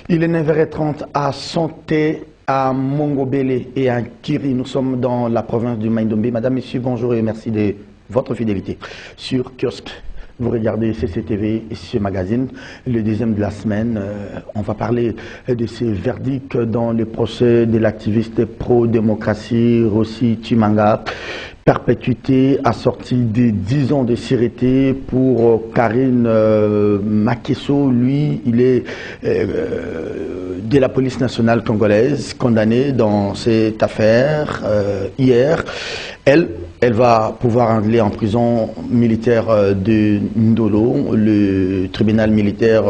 Il est 9h30 à Santé, à Mongobele et à Kiri. Nous sommes dans la province du Maïndombe. Madame, Messieurs, bonjour et merci de votre fidélité. Sur Kiosque, vous regardez CCTV et ce magazine, le deuxième de la semaine. On va parler de ces verdicts dans le procès de l'activiste pro-démocratie Rossi Chimanga. Perpétuité assortie de 10 ans de sûreté pour Karine Makeso. Lui, il est de la police nationale congolaise, condamné dans cette affaire hier. Elle va pouvoir aller en prison militaire de Ndolo. Le tribunal militaire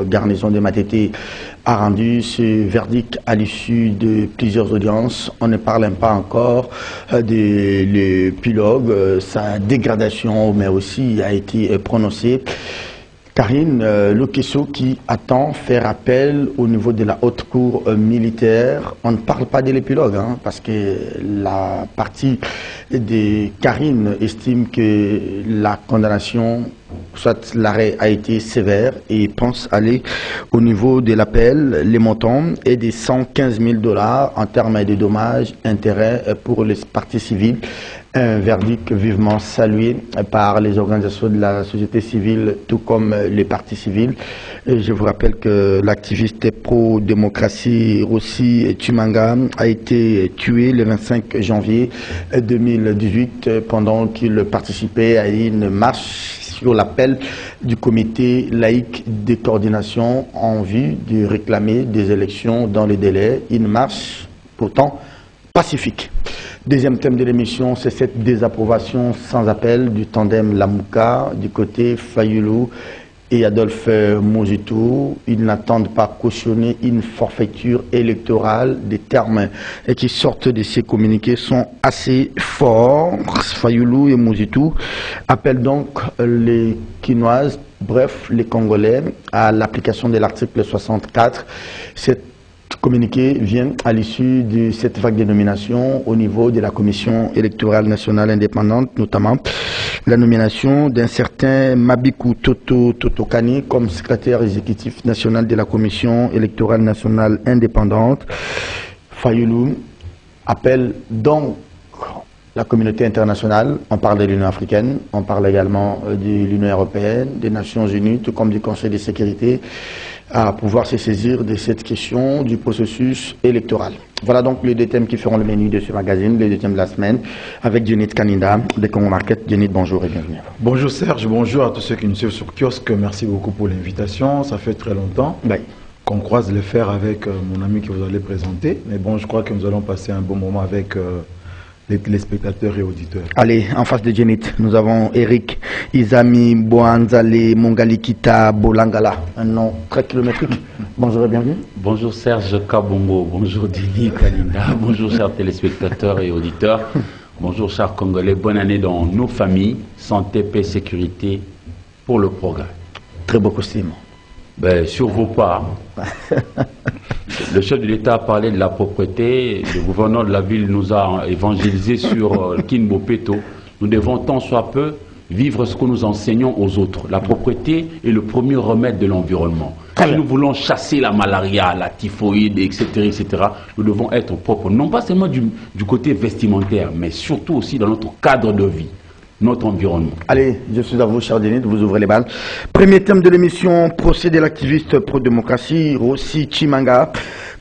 garnison de Matete a rendu ce verdict à l'issue de plusieurs audiences. On ne parle pas encore de l'épilogue, sa dégradation, mais aussi a été prononcée. Karine Lokesso qui attend faire appel au niveau de la haute cour militaire. On ne parle pas de l'épilogue, hein, parce que la partie de Karine estime que la condamnation, soit l'arrêt a été sévère et pense aller au niveau de l'appel. Les montants est de 115 000 $ en termes de dommages, intérêts pour les parties civiles. Un verdict vivement salué par les organisations de la société civile, tout comme les partis civils. Et je vous rappelle que l'activiste pro-démocratie Rossi Chimanga a été tué le 25 janvier 2018 pendant qu'il participait à une marche sur l'appel du comité laïque de coordination en vue de réclamer des élections dans les délais. Une marche pourtant pacifique. Deuxième thème de l'émission, c'est cette désapprobation sans appel du tandem Lamouka du côté Fayulu et Adolphe Mozitou. Ils n'attendent pas cautionner une forfaiture électorale. Des termes qui sortent de ces communiqués sont assez forts. Fayulu et Mozitou appellent donc les Quinoises, bref les Congolais, à l'application de l'article 64. Cette communiqué vient à l'issue de cette vague de nominations au niveau de la Commission électorale nationale indépendante, notamment la nomination d'un certain Mabikou Totokani comme secrétaire exécutif national de la Commission électorale nationale indépendante. Fayulu appelle donc la communauté internationale, on parle de l'Union africaine, on parle également de l'Union européenne, des Nations unies, tout comme du Conseil de sécurité, à pouvoir se saisir de cette question du processus électoral. Voilà donc les deux thèmes qui feront le menu de ce magazine, les deux thèmes de la semaine, avec Dionit Kaninda de Congo Market. Dionit, bonjour et bienvenue. Bonjour Serge, bonjour à tous ceux qui nous suivent sur Kiosque. Merci beaucoup pour l'invitation. Ça fait très longtemps qu'on croise les fers avec mon ami que vous allez présenter. Mais bon, je crois que nous allons passer un bon moment avec les téléspectateurs et auditeurs. Allez, en face de Dionit, nous avons Eric Izami Boanzale Mongalikita Bolangala, un nom très kilométrique. Bonjour et bienvenue. Bonjour Serge Kabongo, bonjour Dini Kalinda, bonjour chers téléspectateurs et auditeurs, bonjour chers Congolais, bonne année dans nos familles, santé, paix, sécurité pour le progrès. Très beau costume. Ben, sur vos pas. Le chef de l'État a parlé de la propreté, le gouverneur de la ville nous a évangélisé sur Kinbo Peto. Nous devons tant soit peu vivre ce que nous enseignons aux autres. La propreté est le premier remède de l'environnement. Si nous voulons chasser la malaria, la typhoïde, etc., nous devons être propres, non pas seulement du côté vestimentaire, mais surtout aussi dans notre cadre de vie, notre environnement. Allez, je suis à vous, cher Denis, vous ouvrez les balles. Premier thème de l'émission, procès de l'activiste pro-démocratie Rossi Chimanga.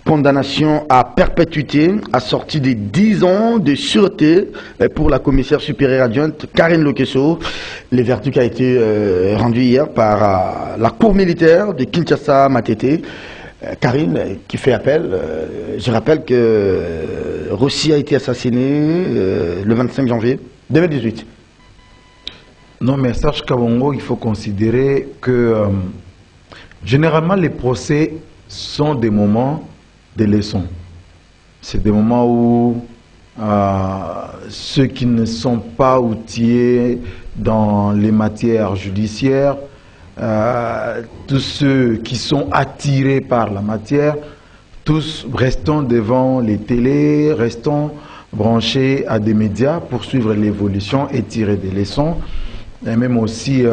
Condamnation à perpétuité, assortie de 10 ans de sûreté pour la commissaire supérieure adjointe Karine Lokesso. Le verdict a été rendu hier par la cour militaire de Kinshasa Matete. Karine qui fait appel. Je rappelle que Rossi a été assassiné le 25 janvier 2018. Non, mais Serge Kabongo, il faut considérer que généralement les procès sont des moments de leçons. C'est des moments où ceux qui ne sont pas outillés dans les matières judiciaires, tous ceux qui sont attirés par la matière, tous restons devant les télés, restons branchés à des médias pour suivre l'évolution et tirer des leçons. Et même aussi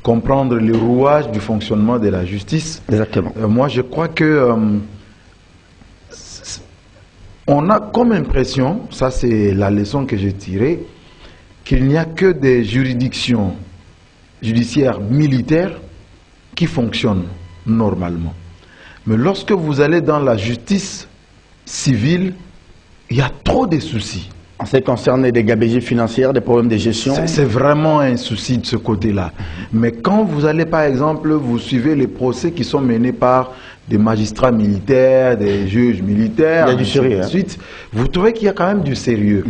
comprendre les rouages du fonctionnement de la justice. Exactement. Moi, je crois que on a comme impression, ça c'est la leçon que j'ai tirée, qu'il n'y a que des juridictions judiciaires militaires qui fonctionnent normalement. Mais lorsque vous allez dans la justice civile, il y a trop de soucis. En ce qui concerne des gabegies financières, des problèmes de gestion. C'est vraiment un souci de ce côté-là. Mais quand vous allez, par exemple, vous suivez les procès qui sont menés par des magistrats militaires, des juges militaires, il y a du sérieux, ensuite, vous trouvez qu'il y a quand même du sérieux.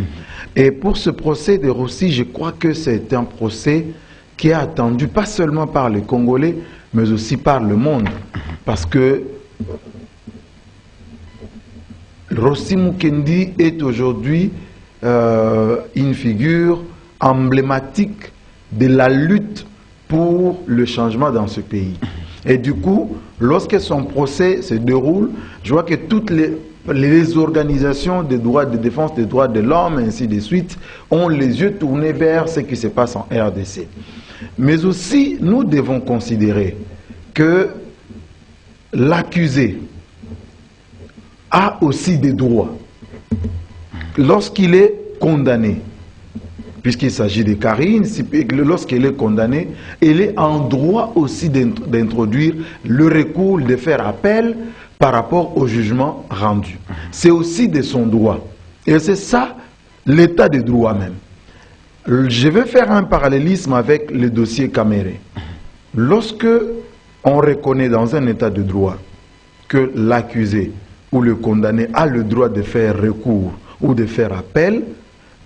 Et pour ce procès de Rossi, je crois que c'est un procès qui est attendu pas seulement par les Congolais, mais aussi par le monde. Parce que Rossi Mukendi est aujourd'hui une figure emblématique de la lutte pour le changement dans ce pays. Et du coup, lorsque son procès se déroule, je vois que toutes les organisations de droits de défense des droits de l'homme, ainsi de suite, ont les yeux tournés vers ce qui se passe en RDC. Mais aussi, nous devons considérer que l'accusé a aussi des droits. Lorsqu'il est condamné, puisqu'il s'agit de Karine, lorsqu'elle est condamnée, elle est en droit aussi d'introduire le recours, de faire appel par rapport au jugement rendu. C'est aussi de son droit. Et c'est ça, l'état de droit même. Je vais faire un parallélisme avec le dossier Caméré. Lorsque on reconnaît dans un état de droit que l'accusé ou le condamné a le droit de faire recours ou de faire appel,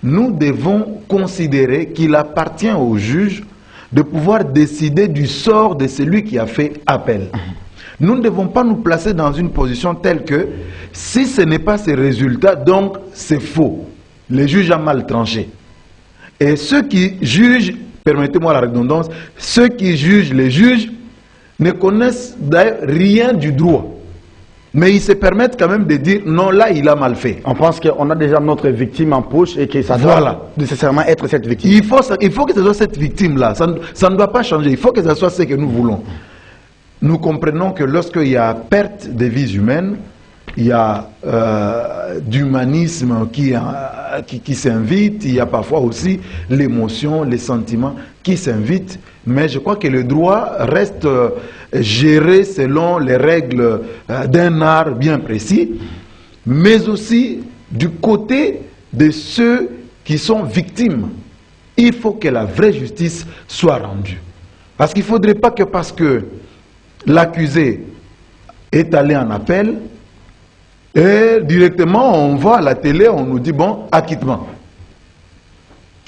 nous devons considérer qu'il appartient au juge de pouvoir décider du sort de celui qui a fait appel. Nous ne devons pas nous placer dans une position telle que si ce n'est pas ce résultat, donc c'est faux. Le juge a mal tranché. Et ceux qui jugent, permettez-moi la redondance, ceux qui jugent les juges ne connaissent d'ailleurs rien du droit. Mais ils se permettent quand même de dire non, là il a mal fait. On pense qu'on a déjà notre victime en poche et que ça doit nécessairement être cette victime. Il faut que ce soit cette victime-là. Ça ne doit pas changer. Il faut que ce soit ce que nous voulons. Nous comprenons que lorsqu'il y a perte de vies humaines, il y a d'humanisme qui s'invite, il y a parfois aussi l'émotion, les sentiments qui s'invitent, mais je crois que le droit reste géré selon les règles d'un art bien précis, mais aussi du côté de ceux qui sont victimes. Il faut que la vraie justice soit rendue. Parce qu'il ne faudrait pas que parce que l'accusé est allé en appel, et directement, on voit à la télé, on nous dit, bon, acquittement.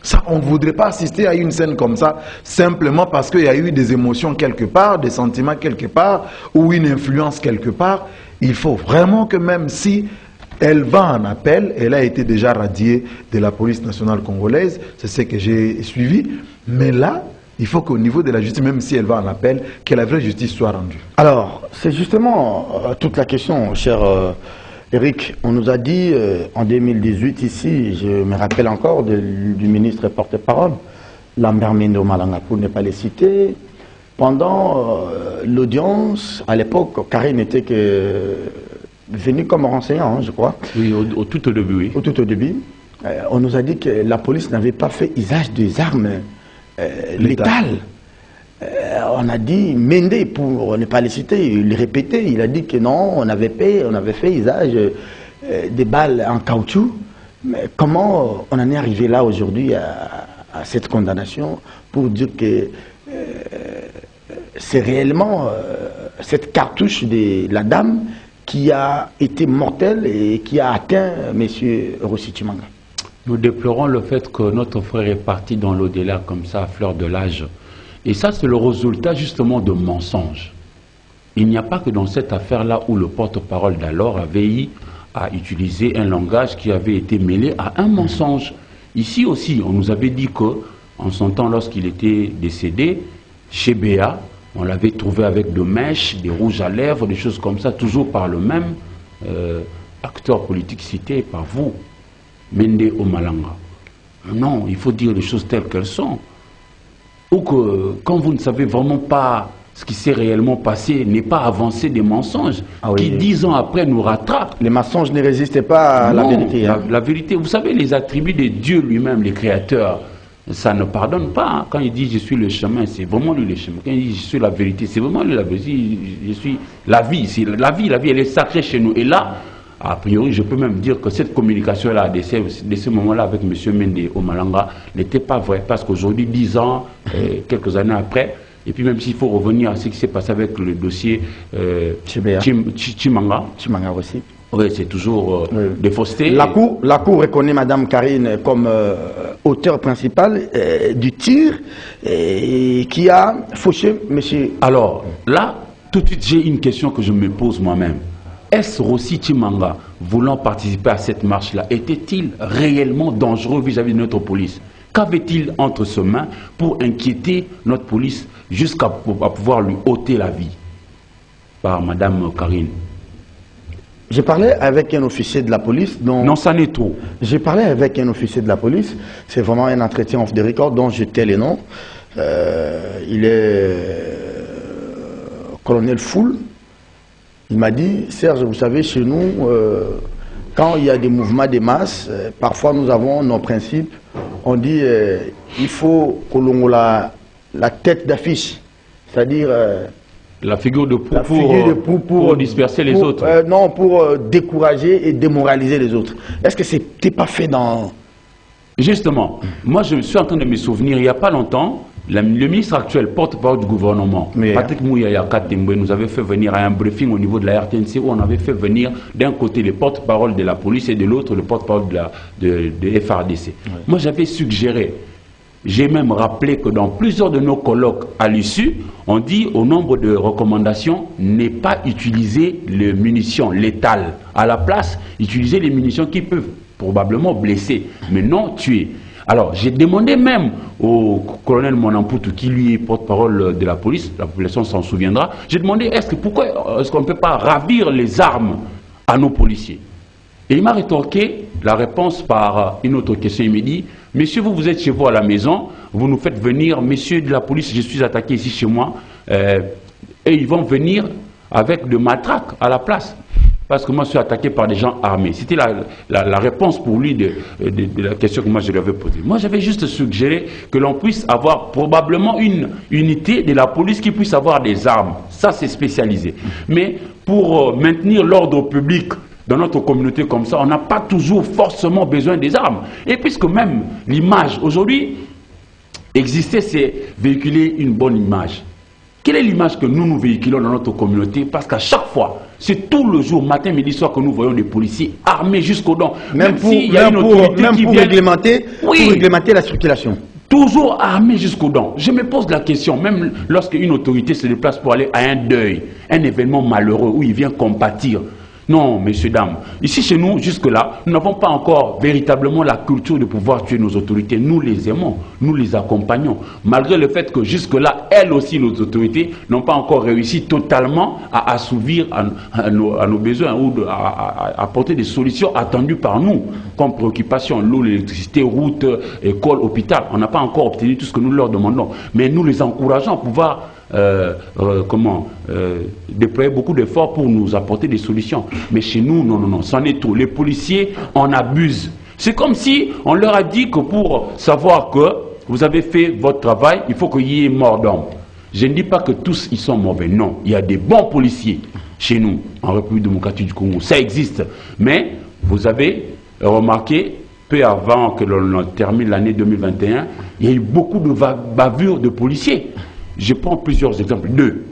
Ça, on ne voudrait pas assister à une scène comme ça, simplement parce qu'il y a eu des émotions quelque part, des sentiments quelque part, ou une influence quelque part. Il faut vraiment que même si elle va en appel, elle a été déjà radiée de la police nationale congolaise, c'est ce que j'ai suivi, mais là, il faut qu'au niveau de la justice, même si elle va en appel, que la vraie justice soit rendue. Alors, c'est justement toute la question, cher Eric. On nous a dit en 2018 ici, je me rappelle encore du ministre porte-parole, Lambert Mende Omalanga, pour ne pas les citer, pendant l'audience, à l'époque, Karine n'était que venue comme renseignant, hein, je crois. Oui, au tout au début, oui. Au tout au début, on nous a dit que la police n'avait pas fait usage des armes létales. On a dit, Mende, pour ne pas les citer, il répétait, il a dit que non, on avait fait usage des balles en caoutchouc. Mais comment on en est arrivé là aujourd'hui à cette condamnation pour dire que c'est réellement cette cartouche de la dame qui a été mortelle et qui a atteint M. Rossi Tshimanga? Nous déplorons le fait que notre frère est parti dans l'au-delà comme ça, à fleur de l'âge. Et ça, c'est le résultat justement de mensonges. Il n'y a pas que dans cette affaire-là où le porte-parole d'alors avait eu à utiliser un langage qui avait été mêlé à un mensonge. Ici aussi, on nous avait dit que, en son temps, lorsqu'il était décédé, chez Béa, on l'avait trouvé avec de mèches, des rouges à lèvres, des choses comme ça, toujours par le même acteur politique cité par vous, Mende Omalanga. Non, il faut dire les choses telles qu'elles sont. ou que quand vous ne savez vraiment pas ce qui s'est réellement passé, n'est pas avancer des mensonges qui 10 ans après nous rattrapent. Les mensonges ne résistaient pas à la vérité. Hein. La vérité, vous savez, les attributs de Dieu lui-même, les créateurs, ça ne pardonne pas. Hein. Quand il dit je suis le chemin, c'est vraiment lui le chemin. Quand il dit je suis la vérité, c'est vraiment lui la vérité. Je suis la vie, c'est la vie, elle est sacrée chez nous. Et là, a priori, je peux même dire que cette communication-là, de ce moment-là avec M. Mende Omalanga, n'était pas vraie. Parce qu'aujourd'hui, 10 ans, quelques années après, et puis même s'il faut revenir à ce qui s'est passé avec le dossier Chimanga. Chimanga aussi. Oui, c'est toujours des faussetés. La Cour reconnaît Mme Karine comme auteur principal du tir qui a fauché M. Alors, là, tout de suite, j'ai une question que je me pose moi-même. Est-ce Rossi Chimanga, voulant participer à cette marche-là, était-il réellement dangereux vis-à-vis de notre police? Qu'avait-il entre ses mains pour inquiéter notre police jusqu'à pouvoir lui ôter la vie par Mme Karine? J'ai parlé avec un officier de la police. Non, ça n'est trop. J'ai parlé avec un officier de la police. C'est vraiment un entretien off the record dont je tais les noms. Il est colonel Foul. Il m'a dit, Serge, vous savez, chez nous, quand il y a des mouvements de masse, parfois nous avons nos principes. On dit il faut que l'on ait la tête d'affiche, c'est-à-dire la figure de proue pour disperser les autres. Non, pour décourager et démoraliser les autres. Est-ce que c'était pas fait dans... Justement, moi je suis en train de me souvenir, il n'y a pas longtemps, le ministre actuel, porte-parole du gouvernement, Patrick Mouyaya Katembe, nous avait fait venir à un briefing au niveau de la RTNC où on avait fait venir d'un côté le porte-parole de la police et de l'autre le porte-parole de FRDC. Moi j'avais suggéré, j'ai même rappelé que dans plusieurs de nos colloques à l'issue, on dit au nombre de recommandations, n'est pas utiliser les munitions létales. À la place, utiliser les munitions qui peuvent probablement blesser, mais non tuer. Alors, j'ai demandé même au colonel Monamputu, qui lui est porte-parole de la police, la population s'en souviendra, j'ai demandé pourquoi est-ce qu'on ne peut pas ravir les armes à nos policiers? Et il m'a rétorqué la réponse par une autre question. Il me dit, monsieur, vous êtes chez vous à la maison, vous nous faites venir, monsieur de la police, je suis attaqué ici chez moi, et ils vont venir avec de matraques à la place. Parce que moi, je suis attaqué par des gens armés. C'était la réponse pour lui de la question que moi, je lui avais posée. Moi, j'avais juste suggéré que l'on puisse avoir probablement une unité de la police qui puisse avoir des armes. Ça, c'est spécialisé. Mais pour maintenir l'ordre public dans notre communauté comme ça, on n'a pas toujours forcément besoin des armes. Et puisque même l'image, aujourd'hui, exister, c'est véhiculer une bonne image. Quelle est l'image que nous véhiculons dans notre communauté? Parce qu'à chaque fois, c'est tout le jour, matin, midi, soir, que nous voyons des policiers armés jusqu'aux dents. Même pour réglementer la circulation. Toujours armés jusqu'aux dents. Je me pose la question, même lorsqu'une autorité se déplace pour aller à un deuil, un événement malheureux où il vient compatir. Non, messieurs, dames, ici chez nous, jusque-là, nous n'avons pas encore véritablement la culture de pouvoir tuer nos autorités. Nous les aimons, nous les accompagnons. Malgré le fait que jusque-là, elles aussi, nos autorités, n'ont pas encore réussi totalement à assouvir à nos besoins ou à apporter des solutions attendues par nous, comme préoccupation, l'eau, l'électricité, route, école, hôpital. On n'a pas encore obtenu tout ce que nous leur demandons. Mais nous les encourageons à pouvoir déployer beaucoup d'efforts pour nous apporter des solutions. Mais chez nous, non, c'en est tout. Les policiers en abusent. C'est comme si on leur a dit que pour savoir que vous avez fait votre travail, il faut qu'il y ait mort d'homme. Je ne dis pas que tous ils sont mauvais, non. Il y a des bons policiers chez nous, en République démocratique du Congo. Ça existe. Mais vous avez remarqué, peu avant que l'on termine l'année 2021, il y a eu beaucoup de bavures de policiers. Je prends plusieurs exemples. 2.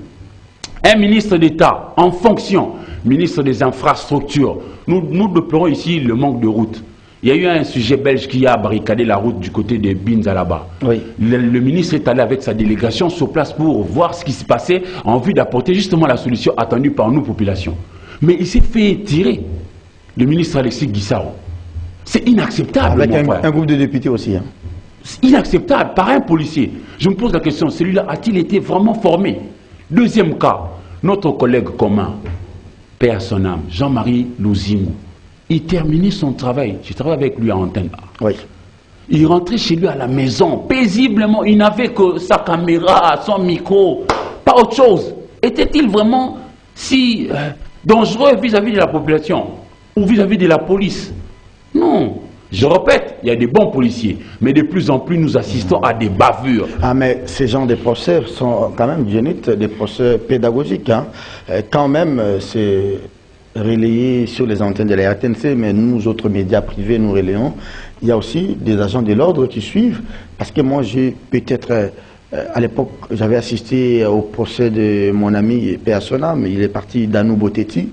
Un ministre d'État en fonction, ministre des infrastructures. Nous déplorons ici le manque de routes. Il y a eu un sujet belge qui a barricadé la route du côté de Binza là-bas. Oui. Le ministre est allé avec sa délégation sur place pour voir ce qui se passait en vue d'apporter justement la solution attendue par nous, population. Mais il s'est fait tirer, le ministre Alexis Guissaro. C'est inacceptable. Avec un groupe de députés aussi. Hein. Inacceptable par un policier. Je me pose la question, celui-là a-t-il été vraiment formé? Deuxième cas, notre collègue commun, paix à son âme, Jean-Marie Louzingou, il terminait son travail. Je travaille avec lui à Antenne. Oui. Il rentrait chez lui à la maison, paisiblement. Il n'avait que sa caméra, son micro, pas autre chose. Était-il vraiment si dangereux vis-à-vis de la population ou vis-à-vis de la police? Non. Je répète, il y a des bons policiers, mais de plus en plus nous assistons à des bavures. Ah, mais ces genres de procès sont quand même, des procès pédagogiques. Hein. Quand même, c'est relayé sur les antennes de la RTNC, mais nous, autres médias privés, nous relayons. Il y a aussi des agents de l'ordre qui suivent, parce que moi, j'ai peut-être, à l'époque, j'avais assisté au procès de mon ami Péassona, mais il est parti d'Anou Boteti.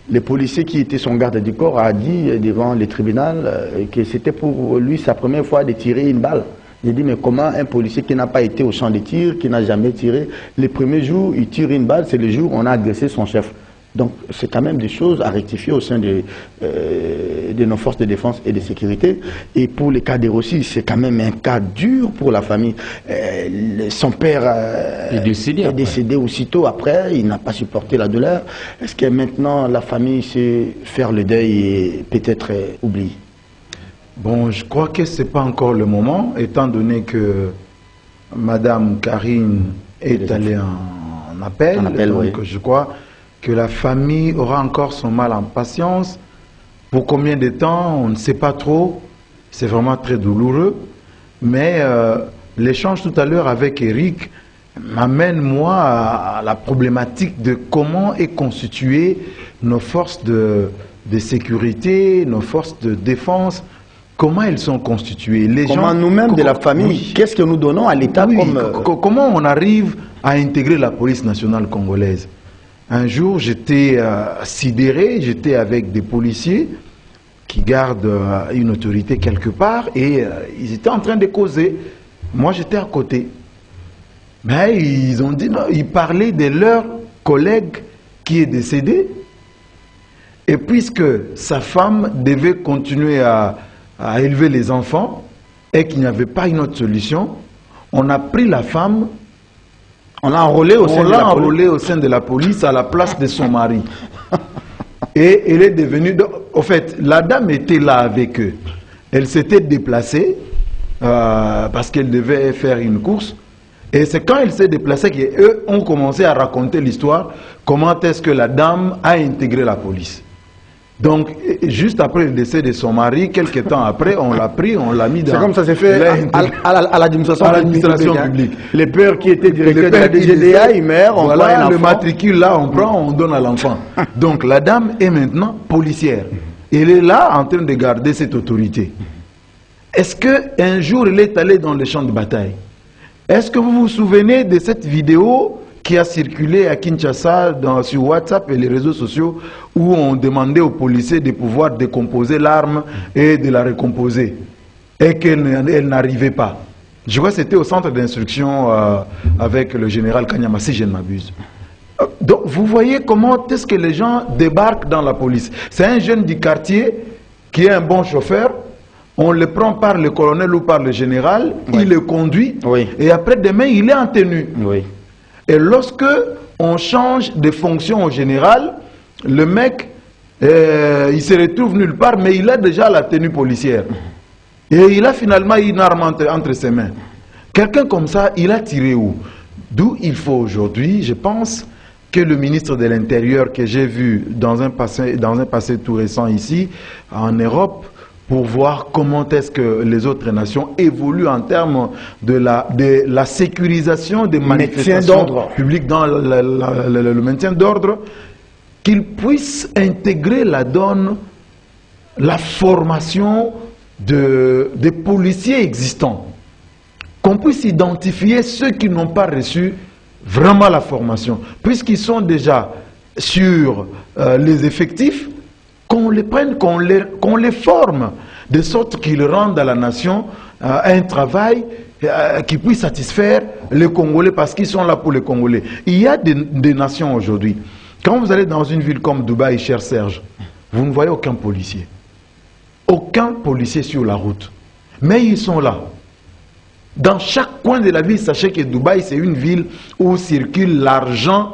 Le policier qui était son garde du corps a dit devant le tribunal que c'était pour lui sa première fois de tirer une balle. J'ai dit, mais comment un policier qui n'a pas été au champ de tir, qui n'a jamais tiré, les premiers jours, il tire une balle, c'est le jour où on a agressé son chef. Donc, c'est quand même des choses à rectifier au sein de nos forces de défense et de sécurité. Et pour les cas de Rossi, c'est quand même un cas dur pour la famille. Son père est décédé aussitôt après, il n'a pas supporté la douleur. Est-ce que maintenant la famille sait faire le deuil et peut-être oublie? Bon, je crois que ce n'est pas encore le moment, étant donné que Madame Karine est allée en appel. Donc, oui. Je crois que la famille aura encore son mal en patience. Pour combien de temps, on ne sait pas trop. C'est vraiment très douloureux. Mais l'échange tout à l'heure avec Eric m'amène, moi, à la problématique de comment est constituée nos forces de sécurité, nos forces de défense. Comment elles sont constituées? Comment nous-mêmes de la famille, oui. Qu'est-ce que nous donnons à l'État Comment on arrive à intégrer la police nationale congolaise? Un jour, j'étais sidéré, j'étais avec des policiers qui gardent une autorité quelque part et ils étaient en train de causer. Moi, j'étais à côté. Mais ils ont dit, non, ils parlaient de leur collègue qui est décédé. Et puisque sa femme devait continuer à élever les enfants et qu'il n'y avait pas une autre solution, on a pris la femme. On l'a enrôlé au sein de la police à la place de son mari. Et elle est devenue... En fait, la dame était là avec eux. Elle s'était déplacée parce qu'elle devait faire une course. Et c'est quand elle s'est déplacée qu'eux ont commencé à raconter l'histoire, comment est-ce que la dame a intégré la police. Donc, juste après le décès de son mari, quelques temps après, on l'a pris, on l'a mis dans... C'est comme ça s'est fait à l'administration publique. Les pères qui étaient directeurs de la DGDA, ils meurent, on voilà, prend le matricule là, on prend, on donne à l'enfant. Donc, la dame est maintenant policière. Elle est là en train de garder cette autorité. Est-ce qu'un jour, elle est allée dans le champ de bataille? Est-ce que vous vous souvenez de cette vidéo qui a circulé à Kinshasa sur WhatsApp et les réseaux sociaux où on demandait aux policiers de pouvoir décomposer l'arme et de la recomposer et qu'elle n'arrivait pas? Je crois que c'était au centre d'instruction avec le général Kanyama, si je ne m'abuse. Donc vous voyez comment est-ce que les gens débarquent dans la police. C'est un jeune du quartier qui est un bon chauffeur. On le prend par le colonel ou par le général, oui. Il le conduit et après demain il est en tenue. Oui. Et lorsque on change de fonction au général, le mec, il se retrouve nulle part, mais il a déjà la tenue policière. Et il a finalement une arme entre ses mains. Quelqu'un comme ça, il a tiré où? D'où il faut aujourd'hui, je pense, que le ministre de l'Intérieur que j'ai vu dans un passé tout récent ici, en Europe, pour voir comment est-ce que les autres nations évoluent en termes de la sécurisation des manifestations publiques dans le maintien d'ordre, qu'ils puissent intégrer la donne, la formation des policiers existants, qu'on puisse identifier ceux qui n'ont pas reçu vraiment la formation, puisqu'ils sont déjà sur les effectifs, qu'on les prenne, qu'on les forme, de sorte qu'ils rendent à la nation un travail qui puisse satisfaire les Congolais, parce qu'ils sont là pour les Congolais. Il y a des nations aujourd'hui. Quand vous allez dans une ville comme Dubaï, cher Serge, vous ne voyez aucun policier. Aucun policier sur la route. Mais ils sont là. Dans chaque coin de la ville, sachez que Dubaï, c'est une ville où circule l'argent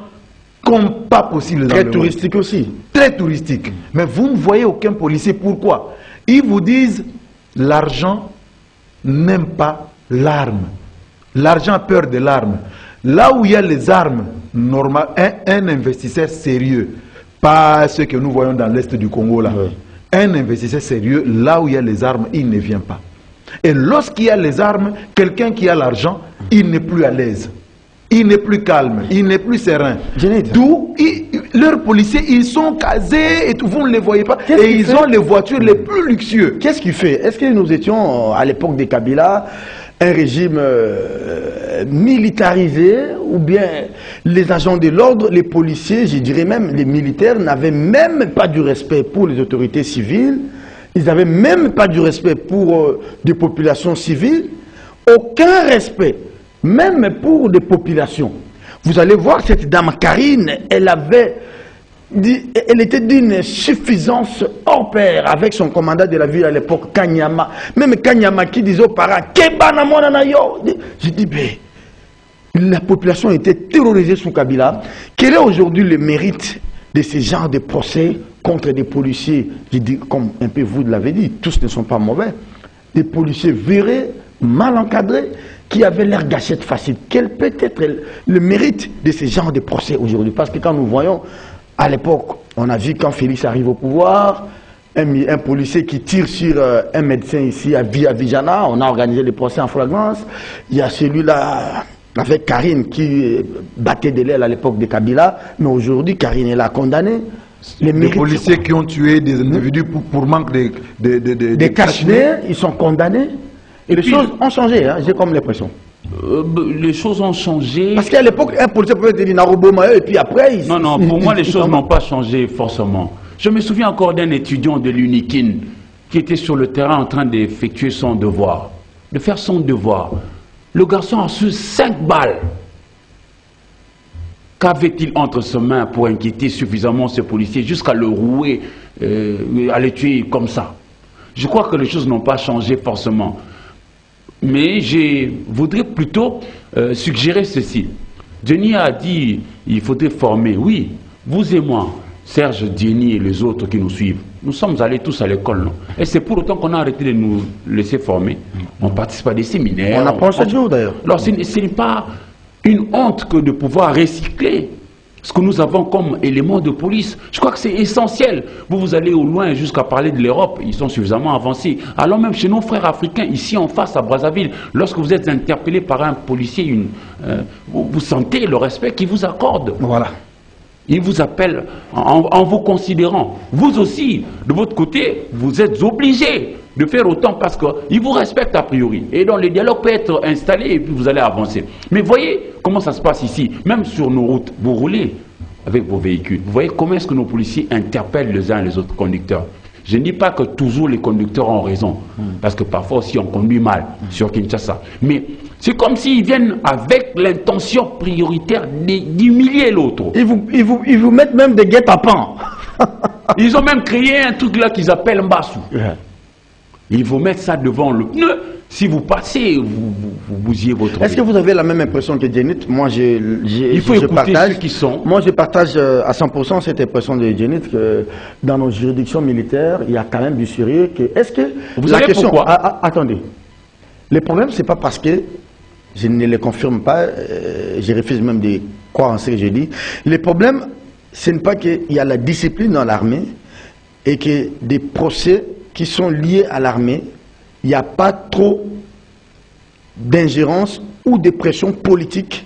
comme pas possible dans le monde. Très touristique aussi. Très touristique. Mais vous ne voyez aucun policier. Pourquoi? Ils vous disent l'argent n'aime pas l'arme. L'argent a peur de l'arme. Là où il y a les armes, normal, un investisseur sérieux, pas ce que nous voyons dans l'Est du Congo là, oui. Un investisseur sérieux, là où il y a les armes, il ne vient pas. Et lorsqu'il y a les armes, quelqu'un qui a l'argent, il n'est plus à l'aise. Il n'est plus calme, il n'est plus serein. D'où leurs policiers, ils sont casés et tout, vous ne les voyez pas. Et ils ont les voitures les plus luxueuses. Qu'est-ce qu'il fait? Est-ce que nous étions, à l'époque de Kabila, un régime militarisé, ou bien les agents de l'ordre, les policiers, je dirais même les militaires, n'avaient même pas du respect pour les autorités civiles, ils n'avaient même pas du respect pour des populations civiles, aucun respect, même pour des populations. Vous allez voir cette dame Karine, elle était d'une suffisance hors pair avec son commandant de la ville à l'époque, Kanyama. Même Kanyama qui disait aux parents, je dis, la population était terrorisée sous Kabila. Quel est aujourd'hui le mérite de ce genre de procès contre des policiers? Je dis, comme un peu vous l'avez dit, tous ne sont pas mauvais. Des policiers virés, mal encadrés, qui avaient l'air gâchette facile. Quel peut être le mérite de ce genre de procès aujourd'hui? Parce que quand nous voyons, à l'époque, on a vu quand Félix arrive au pouvoir, un policier qui tire sur un médecin ici à Vijana, on a organisé les procès en flagrance. Il y a celui-là avec Karine qui battait de l'aile à l'époque de Kabila, mais aujourd'hui Karine est là condamnée. Les policiers qui ont tué des individus pour manque de cache-nez, ils sont condamnés. Et les choses ont changé, hein, j'ai comme l'impression. Les choses ont changé. Parce qu'à l'époque, un policier pouvait te dire Naroboma, et puis après... Non, pour moi, les choses n'ont pas changé forcément. Je me souviens encore d'un étudiant de l'UNIKIN qui était sur le terrain en train d'effectuer son devoir, de faire son devoir. Le garçon a reçu 5 balles. Qu'avait-il entre ses mains pour inquiéter suffisamment ce policier jusqu'à le rouer, à le tuer comme ça? Je crois que les choses n'ont pas changé forcément. Mais je voudrais plutôt suggérer ceci. Denis a dit qu'il faudrait former. Oui, vous et moi, Serge, Denis et les autres qui nous suivent, nous sommes allés tous à l'école, non? Et c'est pour autant qu'on a arrêté de nous laisser former. On participe à des séminaires. On apprend chaque jour d'ailleurs. Alors ce n'est pas une honte que de pouvoir recycler ce que nous avons comme élément de police. Je crois que c'est essentiel. Vous allez au loin jusqu'à parler de l'Europe, ils sont suffisamment avancés. Alors même chez nos frères africains, ici en face à Brazzaville, lorsque vous êtes interpellé par un policier, vous sentez le respect qu'il vous accorde. Voilà. Il vous appelle en vous considérant. Vous aussi, de votre côté, vous êtes obligés de faire autant parce qu'il vous respecte a priori. Et donc le dialogue peut être installé et puis vous allez avancer. Mais voyez comment ça se passe ici. Même sur nos routes, vous roulez avec vos véhicules. Vous voyez comment est-ce que nos policiers interpellent les uns les autres conducteurs. Je ne dis pas que toujours les conducteurs ont raison, parce que parfois aussi on conduit mal sur Kinshasa. Mais c'est comme s'ils viennent avec l'intention prioritaire d'humilier l'autre. Ils vous mettent même des guet-apens. Ils ont même créé un truc là qu'ils appellent Mbassou. Ils vous mettent ça devant le pneu. Si vous passez, vous bousillez votre vie. Est-ce que vous avez la même impression que Djenit? Moi, il faut écouter ceux qui sont. Moi, je partage à 100% cette impression de Djenit que dans nos juridictions militaires, il y a quand même du sérieux. Est-ce que vous savez pourquoi? Attendez. Le problème, c'est pas parce que je ne le confirme pas, je refuse même de croire en ce que je dis. Le problème, ce n'est pas qu'il y a la discipline dans l'armée et que des procès qui sont liés à l'armée, il n'y a pas trop d'ingérence ou de pression politique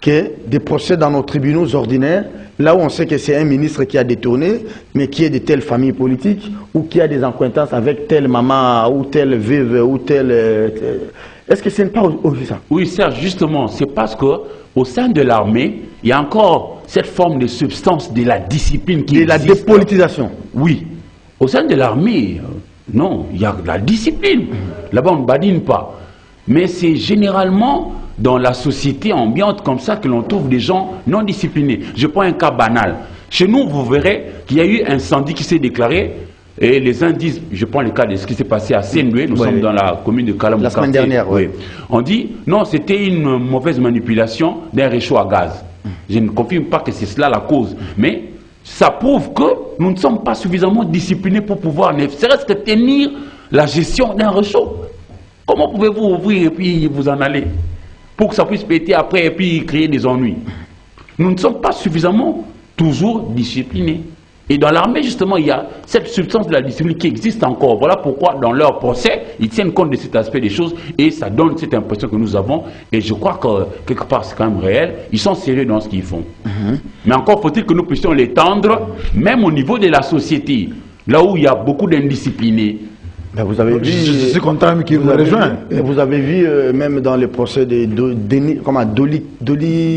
que des procès dans nos tribunaux ordinaires, là où on sait que c'est un ministre qui a détourné, mais qui est de telle famille politique, ou qui a des acquaintances avec telle maman, ou telle veuve, ou telle... Est-ce que ce n'est pas aussi ça? Oui, Serge, justement, c'est parce qu'au sein de l'armée, il y a encore cette forme de substance de la discipline qui existe. Et la dépolitisation. Oui. Au sein de l'armée, non, il y a de la discipline. Là-bas, on ne badine pas. Mais c'est généralement dans la société ambiante comme ça que l'on trouve des gens non disciplinés. Je prends un cas banal. Chez nous, vous verrez qu'il y a eu un incendie qui s'est déclaré. Et les uns disent, je prends le cas de ce qui s'est passé à Saint-Louis, nous sommes dans la commune de Kalamou. La semaine dernière, oui. On dit, non, c'était une mauvaise manipulation d'un réchaud à gaz. Je ne confirme pas que c'est cela la cause. Mais ça prouve que nous ne sommes pas suffisamment disciplinés pour pouvoir, ne serait-ce que tenir la gestion d'un réchaud. Comment pouvez-vous ouvrir et puis vous en aller pour que ça puisse péter après et puis créer des ennuis? Nous ne sommes pas suffisamment toujours disciplinés. Et dans l'armée, justement, il y a cette substance de la discipline qui existe encore. Voilà pourquoi, dans leur procès, ils tiennent compte de cet aspect des choses et ça donne cette impression que nous avons. Et je crois que, quelque part, c'est quand même réel. Ils sont sérieux dans ce qu'ils font. Mais encore faut-il que nous puissions l'étendre, même au niveau de la société, là où il y a beaucoup d'indisciplinés. Ben vous avez vu, je suis content qu'il vous rejoigne. Vous avez vu même dans le procès de Doli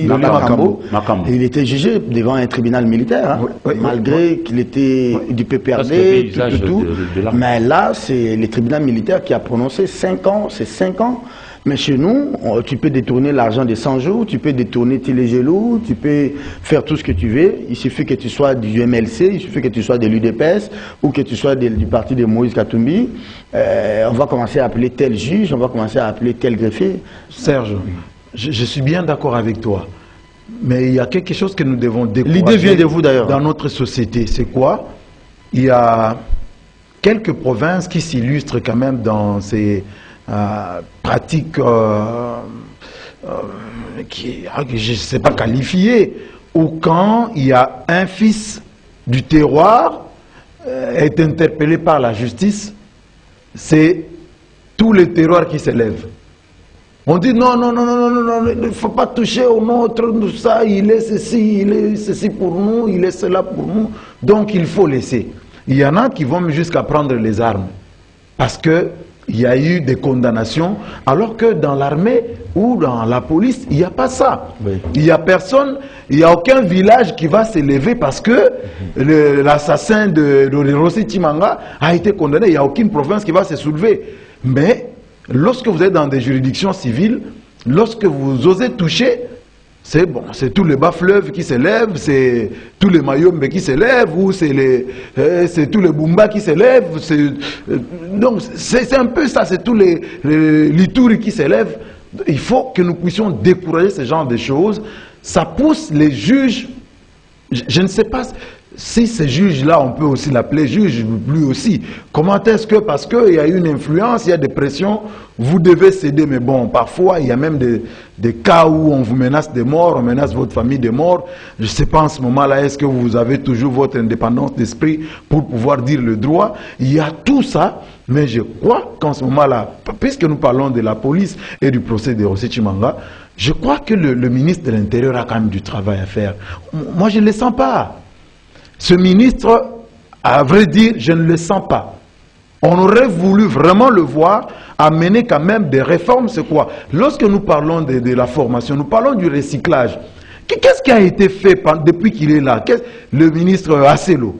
Makambo, il était jugé devant un tribunal militaire, hein, malgré qu'il était du PPRD, tout. Mais là, c'est le tribunal militaire qui a prononcé 5 ans, c'est 5 ans. Mais chez nous, tu peux détourner l'argent des 100 jours, tu peux détourner Télégelou, tu peux faire tout ce que tu veux. Il suffit que tu sois du MLC, il suffit que tu sois de l'UDPS ou que tu sois du parti de Moïse Katumbi. On va commencer à appeler tel juge, on va commencer à appeler tel greffier. Serge, je suis bien d'accord avec toi. Mais il y a quelque chose que nous devons décourager. L'idée vient de vous d'ailleurs. Dans notre société, c'est quoi? Il y a quelques provinces qui s'illustrent quand même dans ces... pratique qui, je ne sais pas qualifiée, où quand il y a un fils du terroir est interpellé par la justice, c'est tout le terroir qui s'élève. On dit non, il ne faut pas toucher au nôtre, ça, il est ceci, il est ceci pour nous, il est cela pour nous, donc il faut laisser. Il y en a qui vont jusqu'à prendre les armes, parce que il y a eu des condamnations, alors que dans l'armée ou dans la police, il n'y a pas ça. Oui. Il n'y a personne, il n'y a aucun village qui va s'élever parce que l'assassin de Rossi Timanga a été condamné. Il n'y a aucune province qui va se soulever. Mais lorsque vous êtes dans des juridictions civiles, lorsque vous osez toucher, c'est bon, c'est tous les bas-fleuves qui s'élèvent, c'est tous les Mayombe qui s'élèvent, ou c'est tous les Bumba qui s'élèvent. Donc c'est un peu ça, c'est tous les Lituri qui s'élèvent. Il faut que nous puissions décourager ce genre de choses. Ça pousse les juges, je ne sais pas si ces juges-là, on peut aussi l'appeler juge, lui aussi. Comment est-ce que, parce qu'il y a une influence, il y a des pressions, vous devez céder, mais bon, parfois, il y a même des cas où on vous menace de mort, on menace votre famille de mort. Je ne sais pas en ce moment-là, est-ce que vous avez toujours votre indépendance d'esprit pour pouvoir dire le droit? Il y a tout ça, mais je crois qu'en ce moment-là, puisque nous parlons de la police et du procès de Rossi Timanga, je crois que le ministre de l'Intérieur a quand même du travail à faire. Moi, je ne le sens pas. Ce ministre, à vrai dire, je ne le sens pas. On aurait voulu vraiment le voir amener quand même des réformes. C'est quoi? Lorsque nous parlons de la formation, nous parlons du recyclage. Qu'est-ce qui a été fait depuis qu'il est là? Le ministre Asselo?